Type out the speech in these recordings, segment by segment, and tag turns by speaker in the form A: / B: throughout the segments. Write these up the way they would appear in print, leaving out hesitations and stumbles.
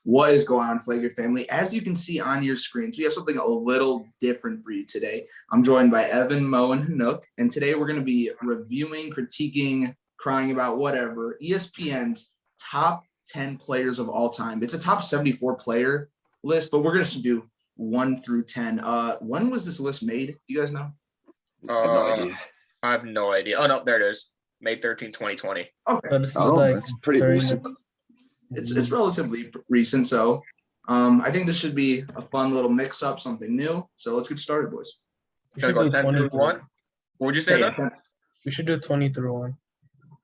A: What is going on, Flagrant family? As you can see on your screens, we have something a little different for you today. I'm joined by Evan, Mo, and Henok, and today we're going to be reviewing, critiquing, crying about whatever, ESPN's top 10 players of all time. It's a top 74 player list, but we're going to do 1 through 10. When was this list made? You guys know?
B: I have no idea. I have no idea. Oh, no, there it is. May 13, 2020.
A: Okay.
C: But this is like
D: that's pretty recent.
A: It's relatively recent, so I think this should be a fun little mix-up, something new. So let's get started, boys.
C: We should do
B: 20 through 1. What would you say?
A: Yeah,
C: We should do 20 through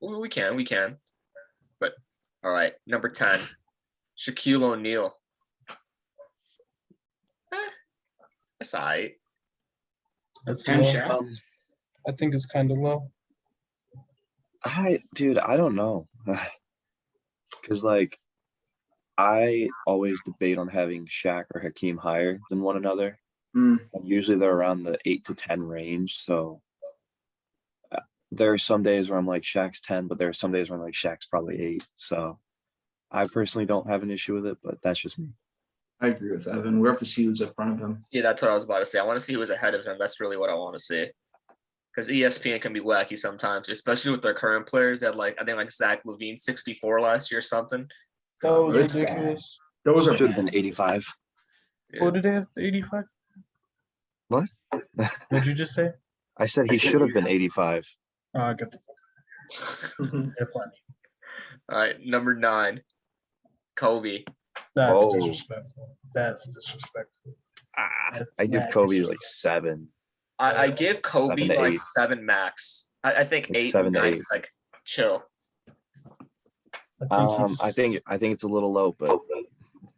C: 1.
B: We can. But, all right, number 10, Shaquille O'Neal. That's all right.
C: That's
A: 10
C: low.
A: Shaq.
C: I think it's kind of low.
D: I don't know. Because, like, I always debate on having Shaq or Hakeem higher than one another. And usually they're around the 8 to 10 range. So there are some days where I'm like, Shaq's 10, but there are some days where I'm like, Shaq's probably 8. So I personally don't have an issue with it, but that's just me.
A: I agree with Evan. We have to see who's in front of him.
B: Yeah, that's what I was about to say. I want to see who was ahead of him. That's really what I want to see. Because ESPN can be wacky sometimes, especially with their current players. They had I think Zach LaVine 64 last year or something.
C: That was
A: It's
C: ridiculous.
A: Those are
D: Should have been 85.
B: Yeah.
C: What did they have? 85?
D: What?
C: What'd you just say?
D: I said he should have been 85.
C: Oh, I get the fuck. They're funny.
B: All right, number 9, Kobe.
C: That's
D: Oh.
C: disrespectful. That's disrespectful.
D: I give Kobe like 7.
B: I give Kobe
D: 7 to 8.
B: 7 max. I think
D: Like
B: 8
D: 7
B: and
D: to
B: 9
D: 8.
B: is chill.
D: I think it's a little low, but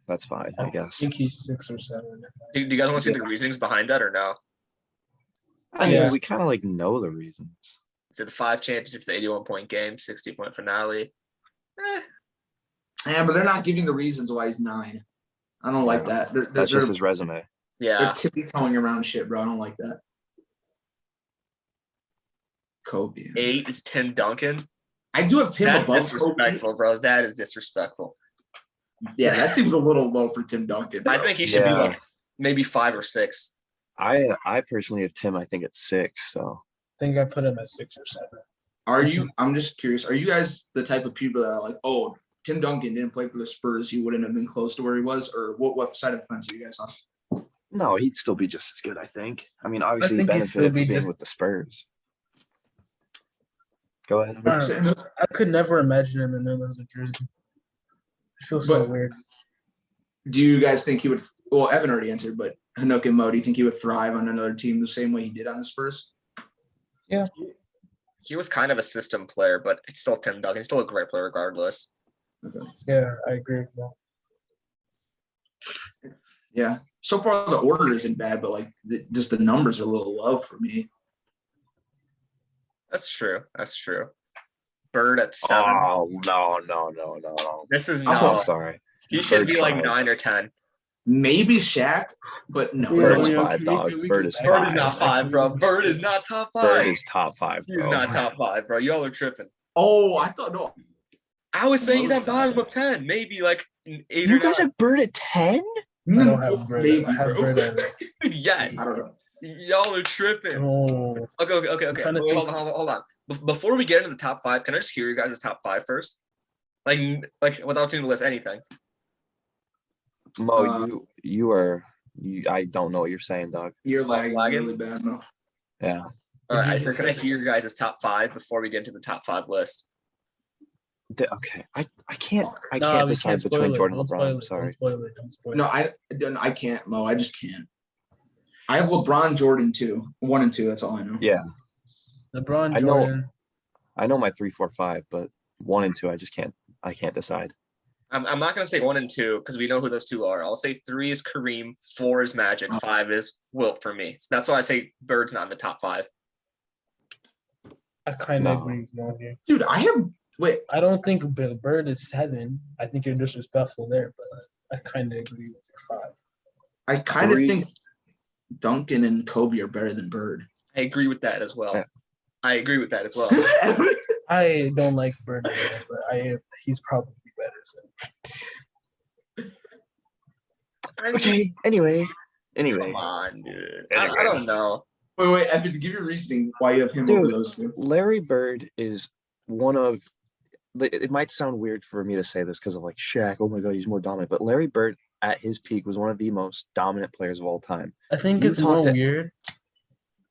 D: that's fine, I
C: I
D: guess.
C: think he's 6 or 7.
B: Do you guys want to see the reasonings behind that or no?
D: I mean,
C: Yeah.
D: we kind of know the reasons.
B: It's the 5 championships, 81-point game, 60-point finale.
A: Yeah, but they're not giving the reasons why he's 9. I don't like that.
D: That's just his resume.
A: They're
B: Yeah.
A: tippy-toeing around shit, bro. I don't like that. Kobe.
B: 8 is Tim Duncan.
A: I do have Tim
B: That's
A: above Kobe.
B: disrespectful, bro. That is disrespectful.
A: Yeah, that seems a little low for Tim Duncan.
B: I think he should
D: Yeah.
B: be maybe 5 or 6.
D: I personally have Tim, I think, at 6. So
C: I think I put him at 6 or 7.
A: I'm just curious, are you guys the type of people that are like, oh, Tim Duncan didn't play for the Spurs, he wouldn't have been close to where he was? Or what side of the fence are you guys on?
D: no, he'd still be just as good, I think. I mean, obviously, he
C: think he'd still
D: benefited from
C: be
D: being
C: just-
D: with the Spurs. Go ahead.
C: I don't know. I could never imagine him in another jersey. It feels so
A: But-
C: weird.
A: Do you guys think he would – well, Evan already answered, but Henok and Mo, do you think he would thrive on another team the same way he did on the Spurs?
C: Yeah.
B: He was kind of a system player, but it's still Tim Duncan. He's still a great player regardless.
A: Okay.
C: Yeah, I agree with that.
A: Yeah. So far, the order isn't bad, but just the numbers are a little low for me.
B: That's true. Bird at 7.
D: Oh, no.
B: This is
D: I'm
B: no.
D: sorry.
B: He should be
D: Bird's
B: 9 or 10.
A: Maybe Shaq, but no.
D: Bird's
C: Yeah,
D: 5, dog. Bird is 5.
B: Bird is not 5, bro. Bird is not top 5.
D: Bird is top 5,
B: He's
D: bro.
B: not top 5, bro. Y'all are tripping.
A: Oh, I thought – no.
B: I was saying he's at bottom of 10, maybe an 8
D: You
B: or 9.
D: guys have Bird at 10?
C: I don't have Bird.
A: Maybe,
C: I have
A: bro.
C: Bird at
B: Yes.
A: I don't know.
B: Y'all are tripping.
C: Oh,
B: Okay.
C: trying to
B: Wait,
C: think.
B: hold on. Before we get into the top 5, can I just hear you guys' top 5 first? Like without seeing the list, anything.
D: Mo, I don't know what you're saying, dog.
A: You're lagging
B: lagging?
A: really bad, no.
D: Yeah.
B: All right,
C: Did you
B: can I hear your guys' top 5 before we get into the top 5 list?
D: Okay. I can't
C: we
D: decide
C: can't spoil
D: between
C: it.
D: Jordan
C: Don't
D: and LeBron.
C: spoil
D: I'm
C: it.
D: sorry.
C: Don't spoil it.
A: No, I can't, Mo. I just can't. I have LeBron, Jordan 1 and 2. That's all I know.
D: Yeah.
C: LeBron,
D: I know-
C: Jordan.
D: I know my 3, 4, 5, but 1 and 2, I can't decide.
B: I'm not going to say 1 and 2 because we know who those 2 are. I'll say 3 is Kareem, 4 is Magic, 5 is Wilt for me. So that's why I say Bird's not in the top 5.
C: I kind of
D: No.
C: agree with you here.
A: Dude, wait.
C: I don't think Bird is 7. I think you're disrespectful there, but I kind of agree with your 5.
A: I kind of
D: 3.
A: think Duncan and Kobe are better than Bird.
B: I agree with that as well.
D: Yeah.
B: I agree with that as well.
C: I don't like Bird, but he's probably better. So.
D: Okay. Anyway.
B: Come on, dude. I
D: Anyway.
B: don't know.
A: Wait, Evan, give your reasoning why you have him over
D: Dude,
A: those two.
D: Larry Bird is one of. It might sound weird for me to say this because of like Shaq. Oh my God, he's more dominant. But Larry Bird at his peak was one of the most dominant players of all time.
C: I think
D: You
C: it's more
D: talked to-
C: weird.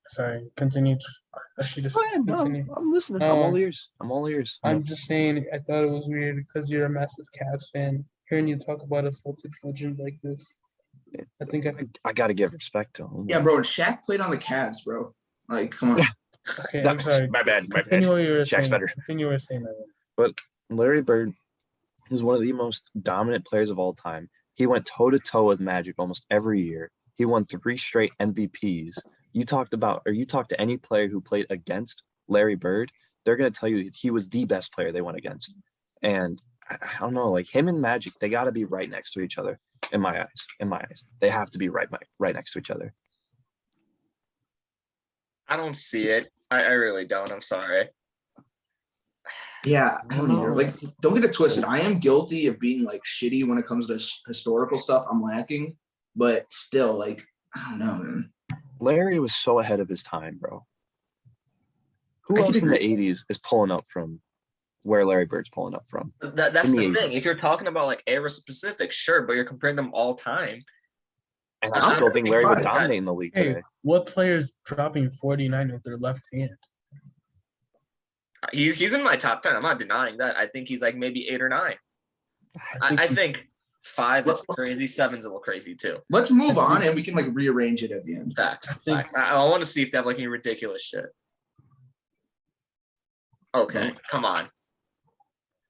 C: Sorry, continue. I should just
D: Go ahead. No,
C: continue.
D: I'm listening.
C: No.
D: I'm all ears. I'm all ears.
C: I'm just saying, I thought it was weird because you're a massive Cavs fan. Hearing you talk about a Celtics legend like this, I think
D: I got to give respect to him.
A: Yeah, bro. Shaq played on the Cavs, bro. Like, come on.
C: okay. I'm sorry.
D: My bad.
C: Continue what you were
D: Shaq's
C: saying.
D: better.
C: Continue what you were saying.
D: Larry Bird is one of the most dominant players of all time. He went toe-to-toe with Magic almost every year. He won 3 straight MVPs. You talk to any player who played against Larry Bird, they're going to tell you he was the best player they went against. And I don't know, like him and Magic, they got to be right next to each other in my eyes. They have to be right next to each other.
B: I don't see it. I really don't. I'm sorry.
A: Yeah, I don't either. Like, don't get it twisted. I am guilty of being like shitty when it comes to historical stuff. I'm lacking, but still, like, I don't know, man.
D: Larry was so ahead of his time, bro. Who
A: I can
D: else in the
A: agree.
D: 80s is pulling up from where Larry Bird's pulling up from?
B: That's
D: In the
B: the thing.
D: 80s.
B: If you're talking about like era specific, sure, but you're comparing them all time.
D: And
B: I'm
D: I still
B: not
D: think Larry would
A: surprised.
D: dominate in the league
C: Hey,
D: today.
C: what player's dropping 49 with their left hand?
B: He's in my top 10. I'm not denying that. I think he's like maybe 8 or 9. I
C: he's-
B: think 5 is crazy. 7's a little crazy too.
A: Let's move on and we can like rearrange it at the end.
B: Facts.
C: think-
B: Facts. I want to see if they have like any ridiculous shit. Okay, come on.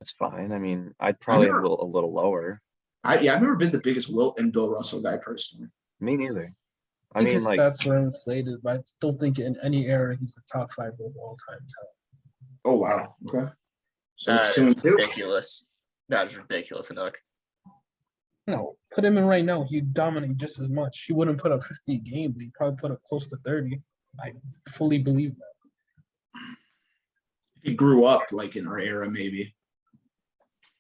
D: That's fine. I mean, I'd probably have
A: never-
D: a little lower.
A: I've never been the biggest Wilt and Bill Russell guy personally.
D: Me neither. I
C: think
D: mean,
C: his
D: like,
C: stats were inflated, but I still think in any era he's the top 5 of all time.
A: Oh wow. Okay. So
B: That
A: it's 2 and
B: is
A: 2.
B: ridiculous. That is ridiculous, Henok.
C: No, put him in right now. He'd dominate just as much. He wouldn't put up 50 a game, but he'd probably put up close to 30. I fully believe that.
A: He grew up like in our era, maybe.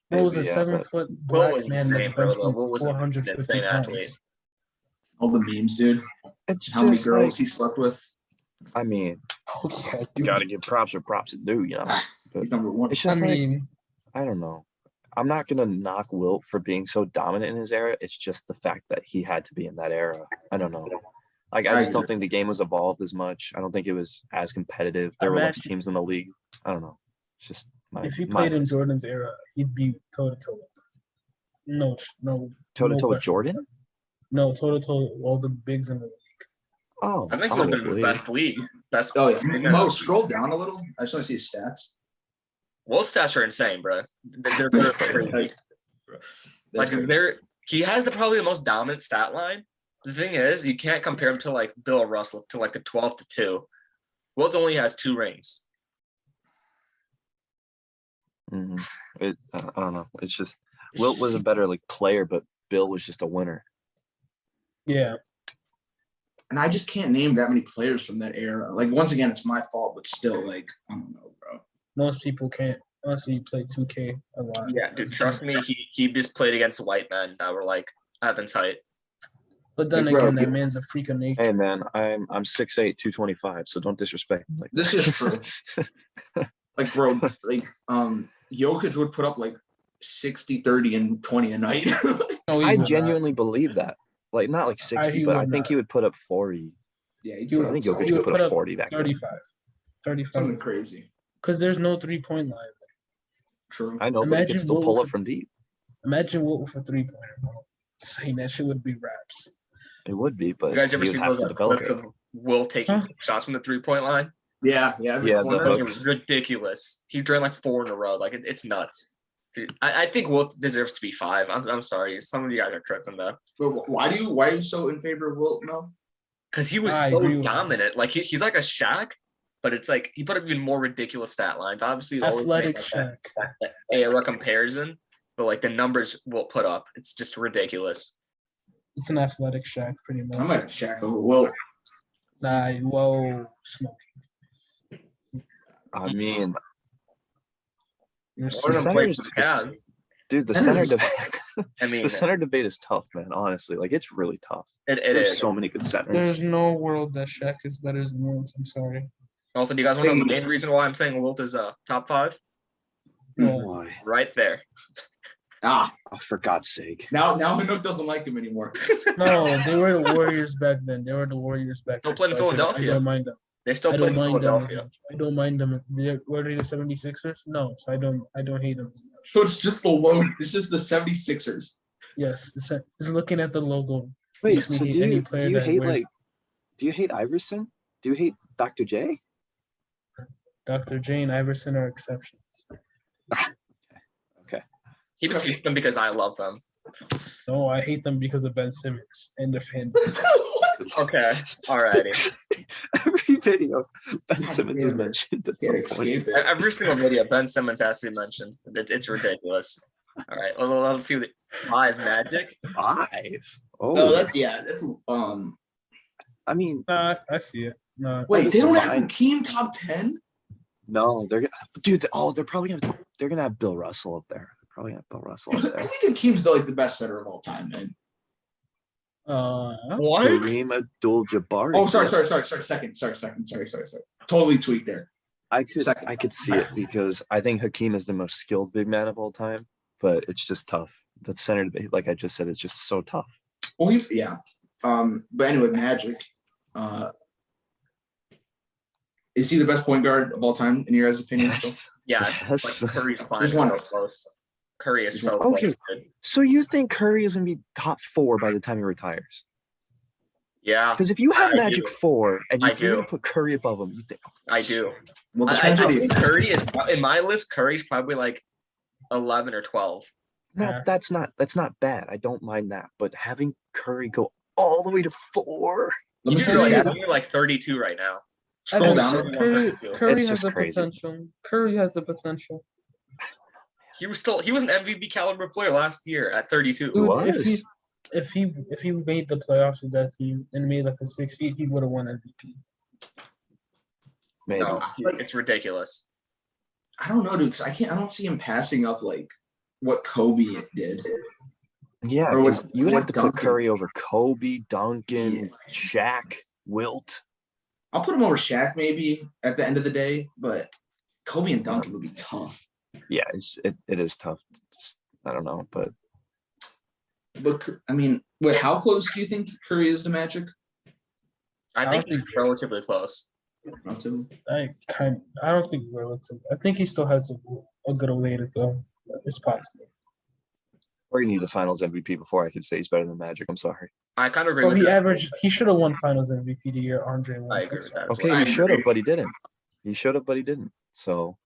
C: What was a
D: maybe, yeah,
C: 7-foot
B: Will
C: black
B: was
C: man
B: insane, bro.
C: that's
B: Will was an
C: 450
B: insane athlete.
C: pounds?
A: All the memes, dude.
D: it's
A: How many
D: just
A: girls
D: like,
A: he slept with.
D: I mean,
C: Oh yeah, dude.
D: gotta give props where props are due, you know. But
A: He's number 1.
D: it's
C: I
D: just like,
C: mean,
D: I don't know. I'm not gonna knock Wilt for being so dominant in his era. It's just the fact that he had to be in that era. I don't know. Like, I
A: I
D: just don't
A: agree.
D: think the game was evolved as much. I don't think it was as competitive. There were less
C: Imagine-
D: teams in the league. I don't know. It's just
C: if he
D: my
C: played in Jordan's era, he'd be toe to toe. No,
D: toe to toe with
C: question.
D: Jordan.
C: No, toe to toe. All the bigs in the league.
D: Oh,
B: I think he would have been the
D: probably.
B: best league. Best.
A: Oh yeah. Mo, scroll down a little. I just want to see his stats.
B: World stats are insane, bro. They're crazy.
A: Like,
B: Like
A: that's crazy.
B: he has probably the most dominant stat line. The thing is, you can't compare him to like Bill Russell to like the 12-2. Wilt only has 2 rings.
D: Mhm. I don't know. It's just
B: It's
D: Wilt was a
B: just-
D: better like player, but Bill was just a winner.
C: Yeah,
A: And I just can't name that many players from that era. Like once again, it's my fault, but still, like, I don't know, bro.
C: most people can't. Unless you play 2K a lot.
B: Yeah, dude, trust me, he just played against white men that were like Evans height.
C: But then
A: Hey, bro,
C: again, that
A: you-
C: man's a freak of nature.
D: Hey man, I'm 6'8", 225, so don't disrespect me. Like
A: This is true. Like, bro, like Jokic would put up like 60, 30, and 20 a night.
C: No, he
D: I
C: would not.
D: genuinely believe that. Like not like 60,
C: he
D: but I
C: would
D: think
C: not.
D: he would put up 40.
A: Yeah, he
C: He would-
D: I think
C: He
D: Jokic
C: would
D: could put up 40 back then.
C: 35. 35.
A: something crazy.
C: Because there's no 3-point line.
A: True.
D: I know, but he
C: Imagine
D: can still
C: Wilt
D: pull
C: with
D: up from deep.
C: Imagine Wilt with a 3-pointer, bro. Saying that shit would be raps.
D: It would be, but
B: You guys ever
D: he would
B: seen
D: have
B: those
D: to
B: like,
D: develop
B: clips
D: it.
B: of Will taking
C: Huh?
B: shots from the 3-point line?
A: Yeah, every
D: Yeah, the
A: corner.
B: Like,
D: hooks.
B: it's ridiculous. He drained like 4 in a row. Like it's nuts. Dude, I think Will deserves to be 5. I'm sorry. Some of you guys are tripping though.
A: But why are you so in favor of Wilt now?
B: Because he was
C: I
B: so
C: agree with
B: dominant. Like he's like a Shaq, but it's like he put up even more ridiculous stat lines. Obviously, he's always
C: Athletic
B: made,
C: Shaq.
B: like, that era comparison, but like the numbers Will put up, it's just ridiculous.
C: It's an athletic Shaq, pretty much.
A: I'm at Shaq over Wilt.
C: Nah, whoa, smoke.
D: I mean,
C: You're
B: One of them
C: so
B: played
D: centers-
B: for the Cavs.
D: Dude, the
A: Center's-
D: center debate.
B: I mean,
D: The center debate is tough, man. Honestly, like it's really tough.
B: it
D: There's
B: is.
D: so many good centers.
C: There's no world that Shaq is better than Wilt. I'm sorry.
B: Also, do you guys want to know the main reason why I'm saying Wilt is top 5?
C: No.
D: Why?
B: Right there.
A: Ah,
D: Oh, for God's sake.
A: now Henok doesn't like him anymore.
C: No, they were the Warriors back then. They were the Warriors back
B: Still
C: then.
B: playing in
C: I
B: Philadelphia.
C: don't mind them.
B: They still
C: I
B: play
C: don't
B: in
C: mind them. As
B: Philadelphia.
C: much. I don't mind them. Were they the 76ers? No, so I don't hate them as much.
A: So it's just the logo. It's just the 76ers.
C: Yes, just looking at the logo.
D: Wait,
C: makes me
D: so
C: hate
D: do
C: any
D: you
C: player that
D: hate
C: wears-
D: do you hate Iverson? Do you hate Dr. J?
C: Dr. J and Iverson are exceptions.
D: Okay.
B: He just hates them because I love them.
C: No, I hate them because of Ben Simmons and their fan.
B: Okay. Alrighty.
D: Every video Ben
A: God
D: Simmons
A: damn
D: is
A: it.
D: mentioned. At
A: Can't
D: some point.
A: escape it.
B: Every single video, Ben Simmons has to be mentioned. It's ridiculous. All right. Well, let's see. 5 Magic.
D: 5. Oh,
A: Oh, that's
D: I mean,
C: I see it. No,
A: Wait, they don't have
D: Fine.
A: Hakeem top 10?
D: no, they're gonna, dude. They're probably gonna have Bill Russell up there. They're probably gonna have Bill Russell up
A: I
D: there.
A: think Hakeem's the best center of all time, man.
B: What?
D: Kareem Abdul-Jabbar.
A: Oh, sorry. Second. Sorry. Totally tweaked there.
D: I
A: Second.
D: could see it because I think Hakeem is the most skilled big man of all time, but it's just tough. The center debate, like I just said, it's just so tough.
A: Well, yeah. But anyway, Magic. Is he the best point guard of all time in your guys' opinion? Still?
B: Yes.
D: Yes.
B: Like Curry's flying
A: Just one.
B: so close. Curry is so
D: Okay.
B: close. Dude.
D: So you think Curry is gonna be top 4 by the time he retires?
B: Yeah,
D: Because if you have
B: I
D: Magic
B: do.
D: 4 and
B: I
D: you're gonna
B: do.
D: put Curry above him, you think
B: I do.
A: Well,
B: I
A: depends what
B: think
A: you
B: Curry is in my list. Curry's probably like 11 or 12.
C: Yeah.
D: that's not bad. I don't mind that. But having Curry go all the way to 4,
A: Let me
B: He's
A: see the stats.
B: like 32 right now.
A: Scroll down.
B: Curry-
C: Curry
D: It's
C: has
D: just
C: the
D: crazy.
C: potential. Curry has the potential.
B: He was an MVP caliber player last year at 32.
C: Dude,
D: was.
C: if he made the playoffs with that team and made like a 6 seed, he would have won MVP.
D: maybe.
B: No,
A: Like-
B: it's ridiculous.
A: I don't know, dude. 'Cause I don't see him passing up like what Kobe did.
D: Yeah,
A: Or what-
D: 'cause you would
A: what
D: have to
A: Duncan-
D: put Curry over Kobe, Duncan,
A: Yeah.
D: Shaq, Wilt.
A: I'll put him over Shaq maybe at the end of the day, but Kobe and Duncan would be tough.
D: Yeah, it is tough. Just, I don't know, but
A: But I mean, wait, how close do you think Curry is to Magic?
B: I
C: I
B: think
C: don't
B: he's
C: think-
B: relatively close.
A: Not to.
C: I don't think relative. I think he still has a good way to go. It's possible.
D: Curry needs a Finals MVP before I could say he's better than Magic. I'm sorry.
B: I kind of agree
C: Well,
B: with that.
C: he should have won Finals MVP the year Andre won.
B: I agree with that. as
D: Okay,
B: well.
A: I
D: he should have,
A: agree.
D: but he didn't. He should have, but he didn't. So,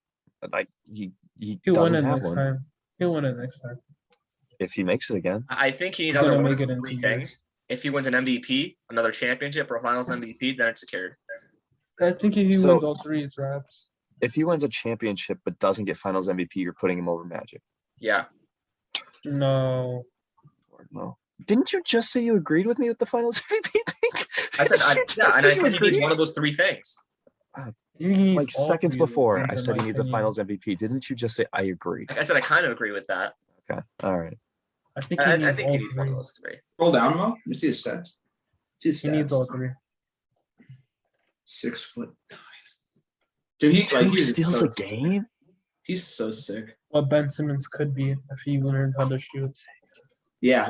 D: like, he
C: He'll win
D: doesn't
C: it
D: have
C: next
D: one.
C: time. He'll win it next time.
D: If he makes it again,
B: I think he needs
C: He's gonna
B: either one
C: make
B: of
C: it in
B: 3
C: 2
B: things.
C: years.
B: If he wins an MVP, another championship, or a Finals MVP, then it's secured.
C: I think if he
D: So-
C: wins all 3, it's wraps.
D: if he wins a championship but doesn't get Finals MVP, you're putting him over Magic.
B: Yeah.
C: No.
D: Or no? Didn't you just say you agreed with me with the Finals MVP thing?
B: I said,
D: Didn't you just
B: and
D: say
B: I
D: you
B: think he needs
D: agreed?
B: one of those 3 things.
C: He needs
D: Like
C: all
D: seconds
C: 3 of
D: before,
C: those
D: I
C: things,
D: said
C: in
D: he
C: my
D: needs a
C: opinion.
D: Finals MVP. Didn't you just say I agree?
B: Like I said, I kind of agree with that.
D: Okay, all right.
C: I think he
B: I
C: needs
B: think
C: all
B: he needs one
C: 3.
B: of those 3.
A: Scroll down, Mo. Let me see the stats. See the
C: He needs
A: stats.
C: all 3.
A: 6'9". Dude, he's
D: steals
A: so
D: a game.
A: He's so sick.
C: What Ben Simmons could be if he learned how to shoot.
A: Yeah.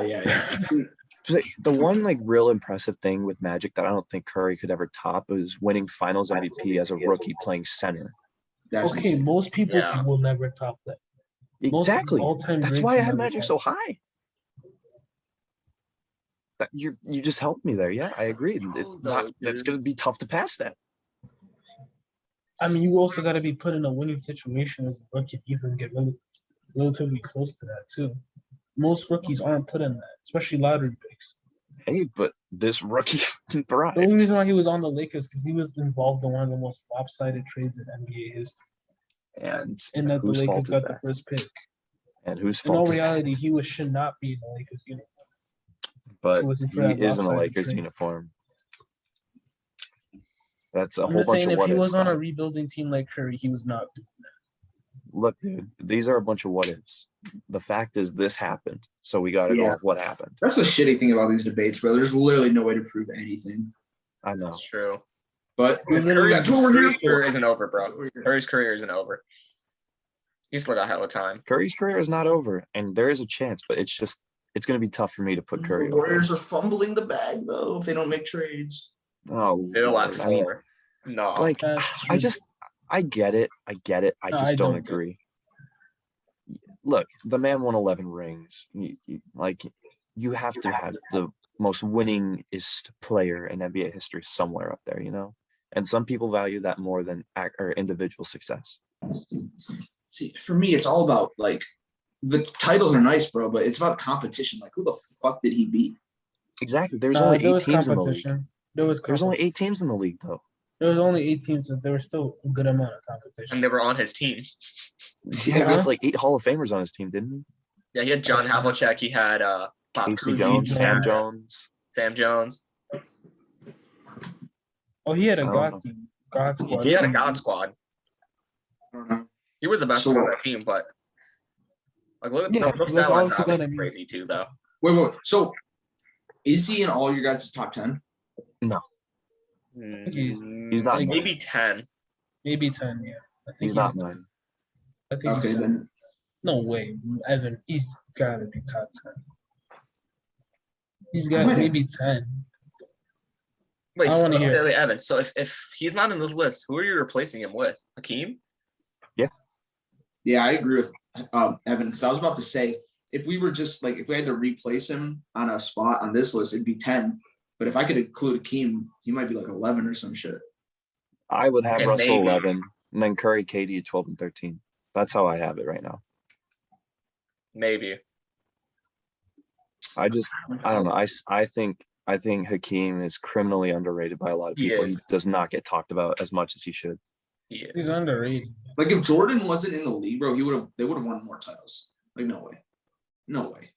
D: The one like real impressive thing with Magic that I don't think Curry could ever top is winning Finals MVP as a rookie playing center.
A: That's
C: Okay,
A: insane.
C: most people
B: Yeah.
C: will never top that. Most
D: Exactly.
C: all-time
D: That's
C: greats
D: why I
C: will
D: had
C: never
D: Magic
C: top
D: so high. That you just helped me there. Yeah, I agreed. It's gonna be tough to pass that.
C: I mean, you also got to be put in a winning situation as a rookie to even get relatively close to that, too. Most rookies aren't put in that, especially lottery picks.
D: Hey, but this rookie
C: The only
D: thrived.
C: reason why he was on the Lakers because he was involved in one of the most lopsided trades in NBA history,
D: And
C: and that the
D: whose
C: Lakers
D: fault is
C: got the
D: that?
C: first pick.
D: And whose
C: In all
D: fault is that?
C: reality, should not be in the Lakers uniform.
D: But
C: It wasn't for
D: he
C: that
D: is in a
C: lopsided
D: Lakers
C: trade.
D: uniform. That's a
C: I'm
D: whole
C: just
D: bunch
C: saying,
D: of
C: if
D: what
C: he
D: ifs
C: was on a
D: now.
C: rebuilding team like Curry, he was not doing that.
D: look, dude, these are a bunch of what ifs. The fact is, this happened, so we got to go
A: Yeah.
D: with what happened.
A: That's the shitty thing about these debates, bro. There's literally no way to prove anything.
D: I know.
B: That's true.
A: But
C: Literally,
A: that's what we're here
B: Curry's career
A: for.
B: isn't over,
A: That's what
B: bro.
A: we're here.
B: Curry's career isn't over. He's still got hell of time.
D: Curry's career is not over, and there is a chance, but it's going to be tough for me to put Curry
A: The
D: over.
A: Warriors are fumbling the bag though if they don't make trades.
D: Oh,
B: Still at
D: Lord. I mean,
B: 4. No.
D: like,
C: That's
D: I get it. I
C: No,
D: just
C: I
D: don't
C: don't get it.
D: agree. Look, the man won 11 rings. Like, you have to have the most winningest player in NBA history somewhere up there, you know? And some people value that more than or individual success.
A: See, for me, it's all about like the titles are nice, bro, but it's about competition. Like, who the fuck did he beat?
D: Exactly. There's only
C: there
D: 8
C: was
D: teams in the league.
C: competition. There's
D: only 8 teams in the league, though.
C: There was only 8 teams, but there was still a good amount of competition.
B: And they were on his team.
D: He had like 8 Hall of Famers on his team, didn't he?
B: Yeah, he had John Havlicek. He had Bob
D: Casey
B: Cousy,
D: Jones, Sam
C: Jones.
D: Jones.
B: Sam Jones.
C: Oh, he had a
D: I don't
C: God
D: know.
C: team. God squad.
B: He had a
C: team.
B: God squad.
A: I don't know.
B: He was the best
A: So-
B: player on that team, but like look at
C: Yeah,
B: those
C: they're
B: stat lines
C: also
B: now,
C: gonna
B: it's
C: be-
B: crazy too, though.
A: Wait. So, is he in all your guys' top 10?
C: He's
D: not
C: like-
B: maybe 10.
C: Maybe 10, yeah. I think
D: He's not
C: in-
D: mine.
C: I think
A: Okay,
C: he's 10.
A: then.
C: No way. Evan, he's gotta be top 10. He's
A: I
C: got
A: might-
C: maybe 10.
B: Wait,
C: I
B: so,
C: wanna hear.
B: wait, Evan. So if he's not in this list, who are you replacing him with? Hakeem?
A: Yeah, I agree with Evan because I was about to say if we were just like if we had to replace him on a spot on this list, it'd be 10. But if I could include Akeem, he might be like 11 or some shit.
D: I would have
B: Okay,
D: Russell
B: maybe.
D: 11, and then Curry, KD 12 and 13. That's how I have it right now.
B: Maybe.
D: I don't know. I think Hakeem is criminally underrated by a lot of
B: He
D: people. He
B: is.
D: does not get talked about as much as he should.
B: He is.
C: He's underrated.
A: Like if Jordan wasn't in the league, bro, they would have won more titles. Like no way. No way.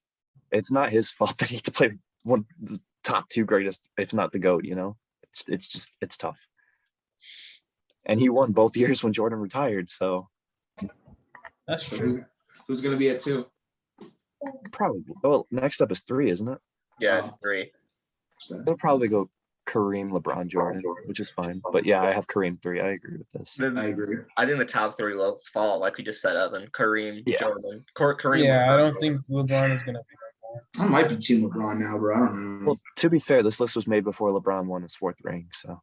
D: It's not his fault that he had to play one of the top 2 greatest, if not the GOAT, you know? It's tough. And he won both years when Jordan retired, so
C: That's
A: So
C: true.
A: who's gonna be at 2?
D: probably. Well, next up is 3, isn't it?
B: Yeah,
A: Wow.
B: 3.
D: They'll probably go Kareem, LeBron, Jordan, which is fine. But yeah, I have Kareem 3. I agree with this.
A: I agree.
B: I think the top 3 will fall, like we just said, Evan. Kareem,
D: Yeah.
B: Jordan. Kareem.
C: Yeah, I
B: LeBron,
C: don't
B: Jordan.
C: think LeBron is gonna be that
A: I might be Team LeBron now, bro. I don't know.
D: Well, to be fair, this list was made before LeBron won his 4th ring, so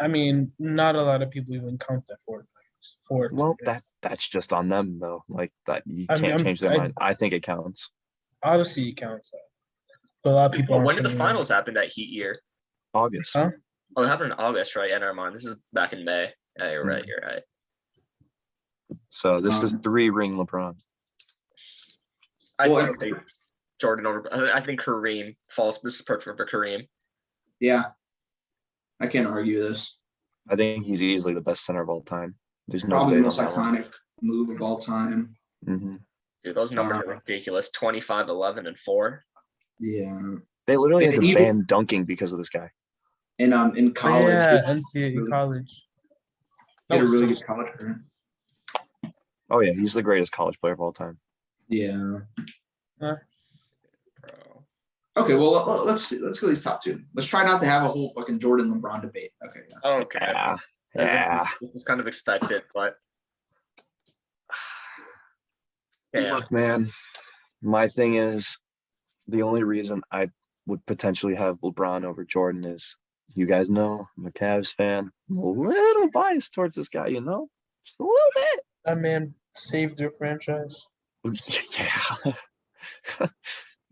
C: I mean, not a lot of people even count that for it.
D: well, that's just on them though. Like that, you
C: I mean,
D: can't change their
C: I-
D: mind. I think it counts.
C: Obviously it counts. But a lot of people.
B: Well,
C: aren't
B: when did the
C: putting it in.
B: finals happen that Heat year?
D: August.
C: Huh?
B: Oh, it happened in August, right? Yeah, never mind. This is back in May. Yeah, you're
C: Mm.
B: right. You're right.
D: So this is 3-ring LeBron.
B: I'd
A: Well,
B: say Jordan over. I think Kareem falls. This is perfect for Kareem.
A: Yeah. I can't argue this.
D: I think he's easily the best center of all time. There's no
A: Probably the
D: debate
A: most
D: on that one.
A: iconic move of all time.
D: Mhm.
B: Dude, those numbers are ridiculous. 25, 11, and 4.
A: Yeah.
D: They literally had
A: And
D: to
A: even-
D: ban dunking because of this guy.
A: In
C: Oh,
A: college,
C: yeah,
A: he
C: NCAA in
A: really-
C: college.
A: had a
C: was
A: really
C: so-
A: good college career.
D: Oh yeah, he's the greatest college player of all time.
A: Yeah.
B: Bro.
A: Okay, well let's see. Let's go these top 2. Let's try not to have a whole fucking Jordan LeBron debate. Okay. Yeah.
B: I don't care.
D: Yeah.
B: This is-
D: Yeah.
B: This is kind of expected, but yeah.
D: Look, man, my thing is the only reason I would potentially have LeBron over Jordan is you guys know I'm a Cavs fan. I'm a little biased towards this guy, you know? Just a little bit.
C: That man saved their franchise.
D: Yeah.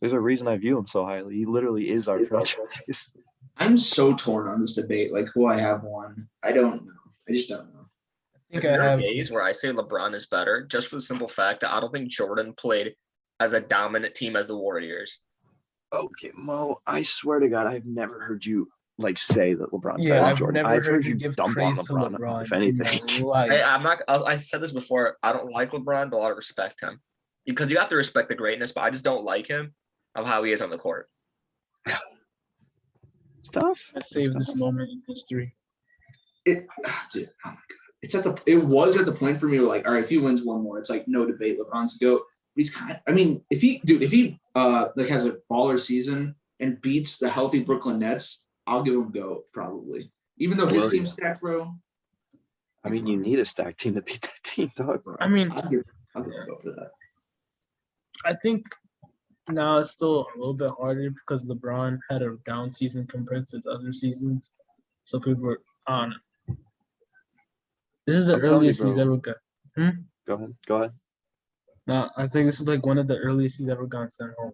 D: There's a reason I view him so highly. He literally is our franchise.
A: I'm so torn on this debate, like who I have won. I don't know. I just don't know.
C: I think
B: There
C: I
B: are
C: have.
B: days where I say LeBron is better, just for the simple fact that I don't think Jordan played as a dominant team as the Warriors.
D: Okay, Mo, I swear to God, I've never heard you like say that LeBron's
C: Yeah,
D: better than
C: I've
D: Jordan.
C: never
D: I've heard you
C: give
D: dump on
C: praise to
D: LeBron,
C: LeBron
D: if
C: in my
D: anything.
C: life.
B: I said this before. I don't like LeBron, but I respect him because you have to respect the greatness. But I just don't like him of how he is on the court.
D: It's tough.
C: I saved this moment in history.
A: Dude, oh my God. it was at the point for me where like, all right, if he wins one more, it's like no debate, LeBron's the GOAT. He's kind of, I mean, if he like has a baller season and beats the healthy Brooklyn Nets, I'll give him GOAT probably. Even though his team's stacked, bro.
D: I mean, you need a stacked team to beat that team, dog.
C: I mean,
A: I'll give him GOAT for that.
C: I think now it's still a little bit harder because LeBron had a down season compared to the other seasons. So people were on. This is the earliest he's ever got.
D: Go ahead.
C: No, I think this is like one of the earliest he's ever gone sent home.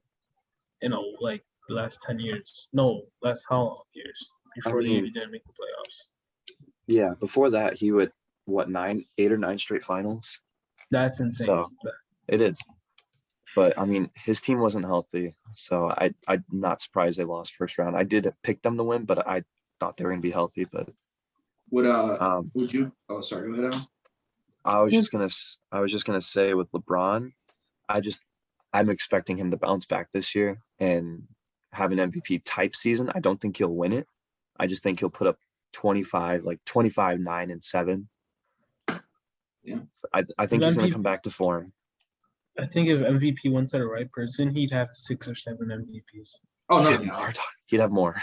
C: Like the last 10 years. No, last how long years before he didn't make the playoffs.
D: Yeah, before that he would 8 or 9 straight finals.
C: That's insane.
D: So, it is. But I mean, his team wasn't healthy, so I'm not surprised they lost first round. I did pick them to win, but I thought they were gonna be healthy. But
A: would you? Oh, sorry. Go ahead, Adam.
D: I was just gonna say with LeBron, I'm expecting him to bounce back this year and have an MVP type season. I don't think he'll win it. I just think he'll put up 25, 9 and 7.
A: Yeah,
D: so I think he's gonna come back to form.
C: I think if MVP went to the right person, he'd have 6 or 7 MVPs.
A: Oh no,
D: he'd have more.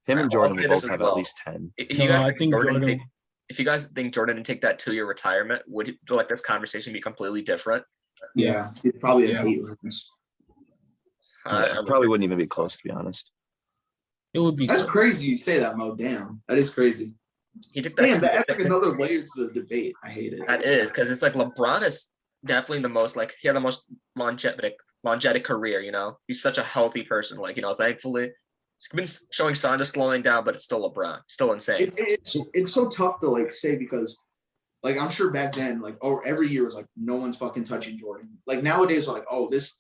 D: Him and Jordan would both have at least 10.
B: If you guys think Jordan would take that 2-year retirement, would this conversation be completely different?
A: Yeah, he'd probably have 8 rings.
D: I probably wouldn't even be close, to be honest.
C: It would be.
A: That's crazy you say that, Mo. Damn, that is crazy. That adds like another layer to the debate. I hate it.
B: That is because it's like LeBron is definitely the most he had the most longevity career. He's such a healthy person. Thankfully, he's been showing signs of slowing down, but it's still LeBron, still insane.
A: It's so tough to say because I'm sure back then every year was no one's fucking touching Jordan. Nowadays this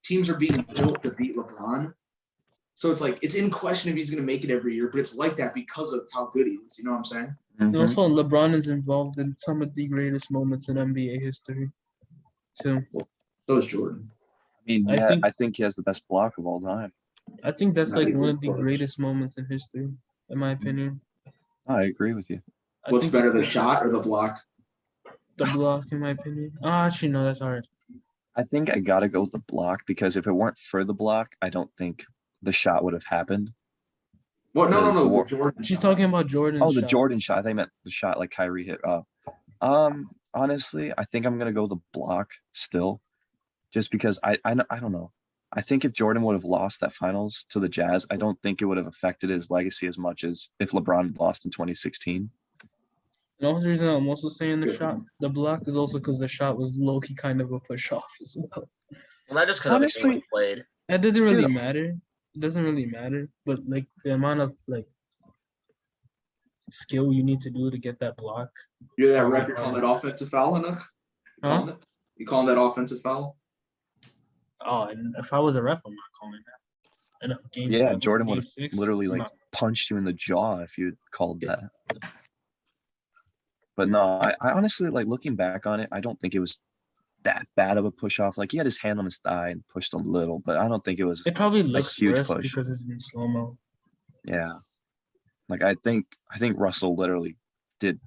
A: teams are being built to beat LeBron. So it's in question if he's going to make it every year, but it's like that because of how good he is. You know what I'm saying?
C: Mm-hmm. Also, LeBron is involved in some of the greatest moments in NBA history. So
A: is Jordan.
D: I think he has the best block of all time.
C: I think that's one of the greatest moments in history, in my opinion.
D: I agree with you.
A: What's better, the shot or the block?
C: The block, in my opinion. Actually, no, that's hard.
D: I think I gotta go with the block because if it weren't for the block, I don't think the shot would have happened.
A: What? No. The Jordan.
C: She's talking about Jordan.
D: Oh, the Jordan shot. I meant the shot Kyrie hit. Honestly, I think I'm gonna go the block still, just because I don't know. I think if Jordan would have lost that finals to the Jazz, I don't think it would have affected his legacy as much as if LeBron had lost in 2016.
C: The only reason I'm also saying the block is also because the shot was low-key kind of a push-off as well.
B: Well, not just because of the game we played.
C: That doesn't really matter. It doesn't really matter. But the amount of skill you need to do to get that block.
A: You're that ref. You're calling that offensive foul, Henok?
C: Huh?
A: You calling that offensive foul?
C: Oh, and if I was a ref, I'm not calling that. And game
D: yeah,
C: 7,
D: Jordan would have
C: 6,
D: literally punched you in the jaw if you had called that. But no, I honestly looking back on it, I don't think it was that bad of a push off. He had his hand on his thigh and pushed a little, but I don't think it was.
C: It probably looks
D: huge
C: worse
D: push
C: because it's in slow mo.
D: Yeah, I think Russell literally did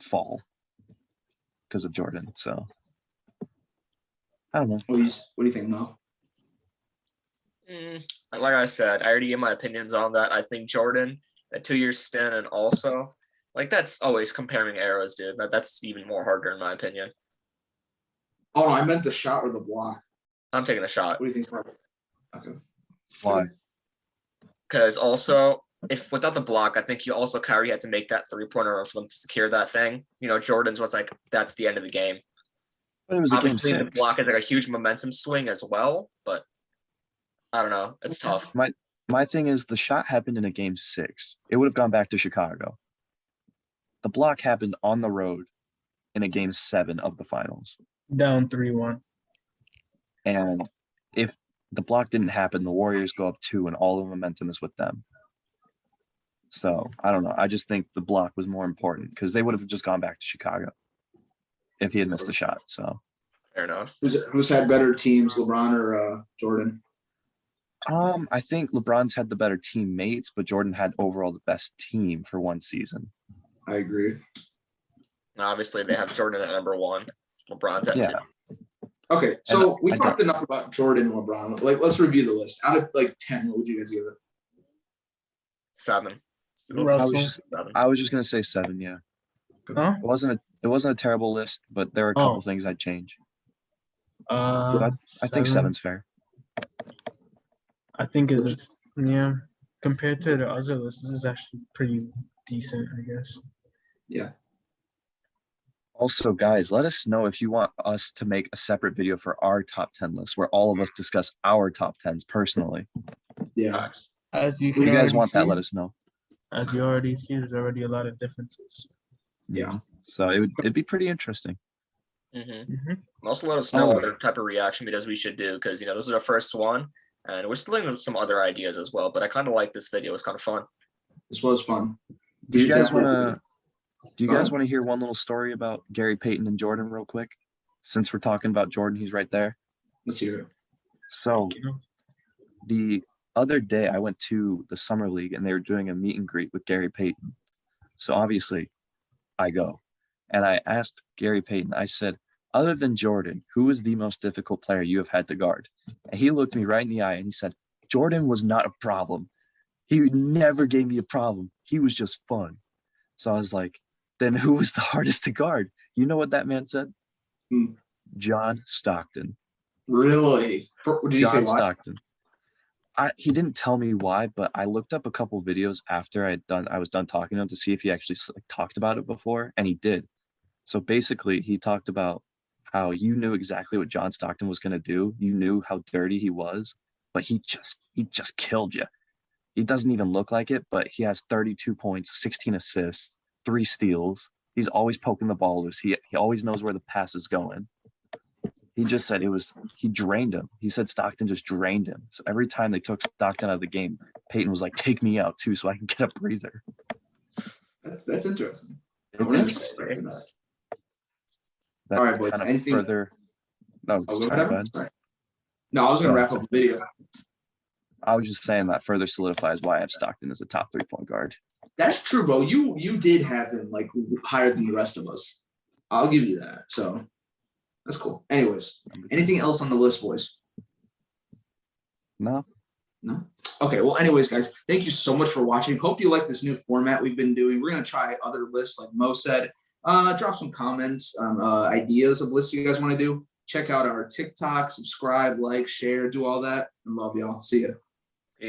D: fall because of Jordan. So I don't know.
A: What do you think, Mo?
B: Like I said, I already gave my opinions on that. I think Jordan, that 2-year stint, and also that's always comparing eras, dude. That's even more harder in my opinion.
A: Oh no, I meant the shot or the block.
B: I'm taking the shot.
A: What do you think, Robert? Okay.
D: Why?
B: Because also, if without the block, I think Kyrie had to make that 3-pointer for them to secure that thing. Jordan's was that's the end of the game.
D: But it was
B: obviously
D: a game 6.
B: The block is a huge momentum swing as well, but I don't know. It's tough.
D: My thing is the shot happened in a game 6. It would have gone back to Chicago. The block happened on the road in a game 7 of the finals.
C: Down 3-1.
D: And if the block didn't happen, the Warriors go up 2 and all the momentum is with them. So I don't know. I just think the block was more important because they would have just gone back to Chicago if he had missed the shot. So
B: fair enough.
A: Who's had better teams, LeBron or Jordan?
D: I think LeBron's had the better teammates, but Jordan had overall the best team for one season.
A: I agree.
B: And obviously, they have Jordan at number 1. LeBron's at 2.
A: Okay, so we talked enough about Jordan and LeBron. Like, let's review the list. Out of like 10, what would you guys give it?
B: 7.
C: Russell.
D: I was just gonna say 7. Yeah,
C: Huh?
D: it wasn't a terrible list, but there are a couple things I'd change. I think 7's fair.
C: I think it's compared to the other lists, this is actually pretty decent, I guess.
A: Yeah.
D: Also, guys, let us know if you want us to make a separate video for our top 10 list where all of us discuss our top 10s personally.
A: Yeah.
C: As you
D: If
C: can
D: you guys
C: already
D: want
C: see,
D: that, let us know.
C: as you already see, there's already a lot of differences.
A: Yeah.
D: So it'd be pretty interesting.
B: Also, let us know other type of reaction videos we should do, because this is our first one, and we're still thinking of some other ideas as well. But I kind of like this video; it's kind of fun.
A: This was fun.
D: Do you guys want to hear one little story about Gary Payton and Jordan real quick? Since we're talking about Jordan, he's right there.
A: Let's hear it.
D: So the other day I went to the summer league and they were doing a meet and greet with Gary Payton. So obviously I go and I asked Gary Payton, I said, other than Jordan, who is the most difficult player you have had to guard? And he looked me right in the eye and he said, Jordan was not a problem. He never gave me a problem. He was just fun. So I was like, then who was the hardest to guard? You know what that man said? John Stockton.
A: Really? Did you say why?
D: Stockton. He didn't tell me why, but I looked up a couple videos after I was done talking to him to see if he actually talked about it before, and he did. So basically, he talked about how you knew exactly what John Stockton was going to do. You knew how dirty he was, but he just killed you. He doesn't even look like it, but he has 32 points, 16 assists, 3 steals. He's always poking the ball loose. He always knows where the pass is going. He just said he drained him. He said Stockton just drained him. So every time they took Stockton out of the game, Peyton was like, take me out too so I can get a breather.
A: That's interesting.
D: It's interesting.
A: All right, boys. Anything
D: further? No,
A: go
D: sorry,
A: ahead.
D: go ahead.
A: Sorry. No, I was going to wrap up the video.
D: I was just saying that further solidifies why I have Stockton as a top 3-point guard.
A: That's true, bro. You did have him like higher than the rest of us. I'll give you that. So that's cool. Anyways, anything else on the list, boys?
D: No.
A: Okay. Well, anyways, guys, thank you so much for watching. Hope you like this new format we've been doing. We're going to try other lists like Mo said. Drop some comments on ideas of lists you guys want to do. Check out our TikTok, subscribe, like, share, do all that. And love y'all. See ya.